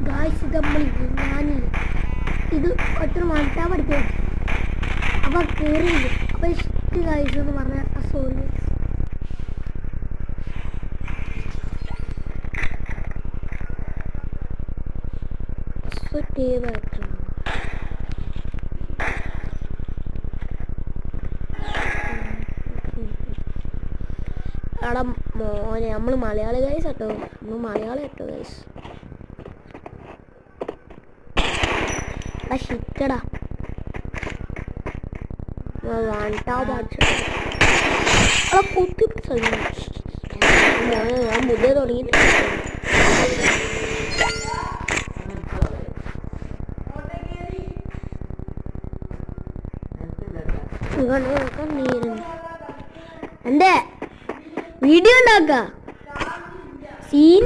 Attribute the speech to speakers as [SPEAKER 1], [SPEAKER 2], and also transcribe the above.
[SPEAKER 1] guys ഇത് നമ്മളില്ലേ ഞാനില്ല ഇത് ഒത്തിരി മണ്ടാ പഠിക്കാൻ അപ്പം കയറിയില്ല അപ്പം ഇഷ്ട ഗായ്സ് എന്ന് പറഞ്ഞാൽ സോറി എടാ മോനെ നമ്മൾ മലയാളി ഗൈസ് കേട്ടോ നമ്മൾ മലയാളി കേട്ടോ ഗൈസ് എടാ ഷിക്കടാ വാണ്ടാ പാടിച്ചു എടാ പൊത്തി മോനെ ഞാൻ മുതൽ തുടങ്ങിയിട്ട് എന്റെ വീഡിയോ ഉണ്ടാക്ക സീൻ